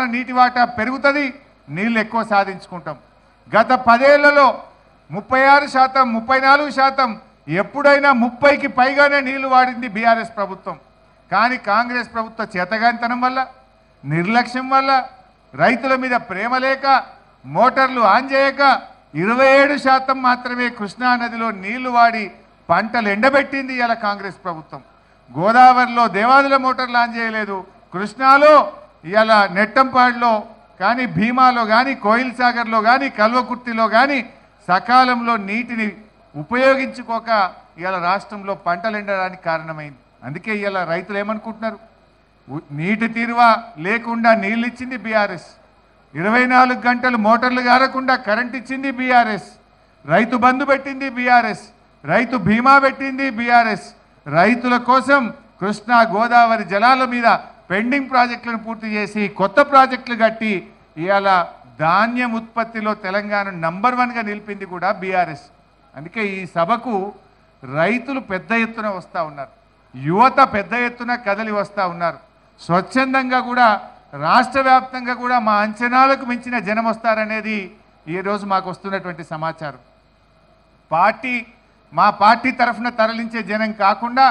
నీటి వాటా పెరుగుతుంది, నీళ్ళు ఎక్కువ సాధించుకుంటాం. గత 10 ఏళ్లలో 36%, 34%, ఎప్పుడైనా 30కి పైగానే నీళ్లు వాడింది బీఆర్ఎస్ ప్రభుత్వం. కానీ కాంగ్రెస్ ప్రభుత్వ చేతగానితనం వల్ల, నిర్లక్ష్యం వల్ల, రైతుల మీద ప్రేమ లేక, మోటార్లు ఆన్ చేయక 27% మాత్రమే కృష్ణా నదిలో నీళ్లు వాడి పంటలు ఎండబెట్టింది ఇలా కాంగ్రెస్ ప్రభుత్వం. గోదావరిలో దేవాదుల మోటార్లు ఆన్ చేయలేదు, కృష్ణాలో ఇలా నెట్టంపాడులో కానీ, భీమాలో కానీ, కోయిల్ సాగర్లో కానీ, కల్వకుర్తిలో కానీ సకాలంలో నీటిని ఉపయోగించుకోక ఇలా రాష్ట్రంలో పంటలు ఎండడానికి కారణమైంది. అందుకే ఇలా రైతులు ఏమనుకుంటున్నారు, నీటి తీరువా లేకుండా నీళ్ళు ఇచ్చింది బీఆర్ఎస్, 24 గంటలు మోటార్లు గారకుండా కరెంట్ ఇచ్చింది బీఆర్ఎస్, రైతు బంధు పెట్టింది బీఆర్ఎస్, రైతు బీమా పెట్టింది బీఆర్ఎస్, రైతుల కోసం కృష్ణా గోదావరి జలాల మీద పెండింగ్ ప్రాజెక్టులను పూర్తి చేసి కొత్త ప్రాజెక్టులు కట్టి ఇవాళ ధాన్యం ఉత్పత్తిలో తెలంగాణ నంబర్ 1గా నిలిపింది కూడా బీఆర్ఎస్. అందుకే ఈ సభకు రైతులు పెద్ద ఎత్తున వస్తూ ఉన్నారు, యువత పెద్ద ఎత్తున కదలి వస్తూ ఉన్నారు. స్వచ్ఛందంగా కూడా రాష్ట్ర వ్యాప్తంగా కూడా మా అంచనాలకు మించిన జనం వస్తారనేది ఈరోజు మాకు వస్తున్నటువంటి సమాచారం. మా పార్టీ తరఫున తరలించే జనం కాకుండా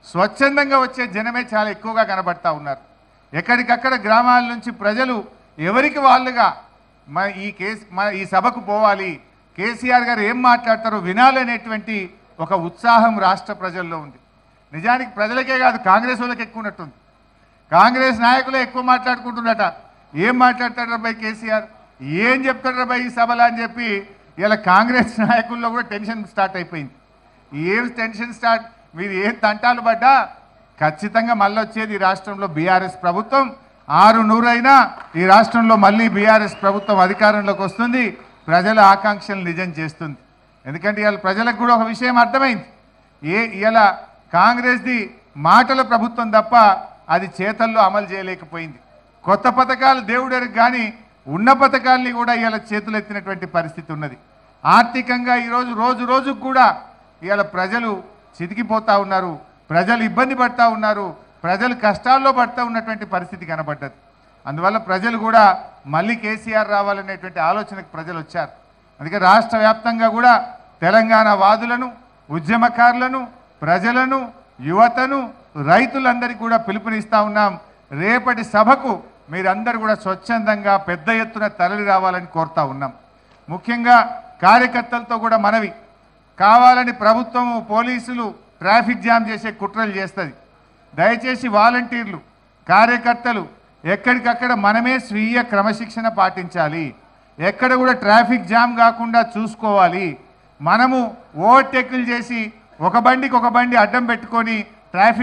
స్వచ్ఛందంగా వచ్చే జనమే చాలా ఎక్కువగా కనబడతా ఉన్నారు. ఎక్కడికక్కడ గ్రామాల నుంచి ప్రజలు ఎవరికి వాళ్ళుగా ఈ సభకు పోవాలి, కేసీఆర్ గారు ఏం మాట్లాడతారో వినాలనేటువంటి ఒక ఉత్సాహం రాష్ట్ర ప్రజల్లో ఉంది. నిజానికి ప్రజలకే కాదు, కాంగ్రెస్ వాళ్ళకి ఎక్కువ ఉన్నట్టుంది. కాంగ్రెస్ నాయకులే ఎక్కువ మాట్లాడుకుంటున్నట. ఏం మాట్లాడతాడు రాబాయ్ కేసీఆర్, ఏం చెప్తాడు రాబాయ్ ఈ సభలో అని చెప్పి ఇలా కాంగ్రెస్ నాయకుల్లో కూడా టెన్షన్ స్టార్ట్ అయిపోయింది. ఏం టెన్షన్ స్టార్ట్, మీరు ఏం తంటాలు పడ్డా ఖచ్చితంగా మళ్ళీ వచ్చేది ఈ రాష్ట్రంలో బీఆర్ఎస్ ప్రభుత్వం. 600 అయినా ఈ రాష్ట్రంలో మళ్ళీ బీఆర్ఎస్ ప్రభుత్వం అధికారంలోకి వస్తుంది, ప్రజల ఆకాంక్షలు నిజం చేస్తుంది. ఎందుకంటే ఇవాళ ప్రజలకు కూడా ఒక విషయం అర్థమైంది, ఇలా కాంగ్రెస్ది మాటల ప్రభుత్వం తప్ప అది చేతల్లో అమలు చేయలేకపోయింది. కొత్త పథకాలు దేవుడరికి కానీ ఉన్న పథకాలని కూడా ఇవాళ చేతులు ఎత్తినటువంటి పరిస్థితి ఉన్నది. ఆర్థికంగా ఈరోజు రోజు రోజుకు కూడా ఇవాళ ప్రజలు చితికిపోతూ ఉన్నారు, ప్రజలు ఇబ్బంది పడుతూ ఉన్నారు, ప్రజలు కష్టాల్లో పడుతూ ఉన్నటువంటి పరిస్థితి కనబడ్డది. అందువల్ల ప్రజలు కూడా మళ్ళీ కేసీఆర్ రావాలనేటువంటి ఆలోచనకు ప్రజలు వచ్చారు. అందుకే రాష్ట్ర వ్యాప్తంగా కూడా తెలంగాణ వాదులను, ఉద్యమకారులను, ప్రజలను, యువతను, రైతులందరికీ కూడా పిలుపునిస్తూ ఉన్నాం. రేపటి సభకు మీరందరూ కూడా స్వచ్ఛందంగా పెద్ద ఎత్తున తరలి రావాలని కోరుతా ఉన్నాం. ముఖ్యంగా కార్యకర్తలతో కూడా మనవి, కావాలని ప్రభుత్వము, పోలీసులు ట్రాఫిక్ జామ్ చేసే కుట్రలు చేస్తుంది. దయచేసి వాలంటీర్లు, కార్యకర్తలు ఎక్కడికక్కడ మనమే స్వీయ క్రమశిక్షణ పాటించాలి. ఎక్కడ కూడా ట్రాఫిక్ జామ్ కాకుండా చూసుకోవాలి. మనము ఓవర్టేకులు చేసి ఒక బండికి ఒక బండి అడ్డం పెట్టుకొని ట్రాఫిక్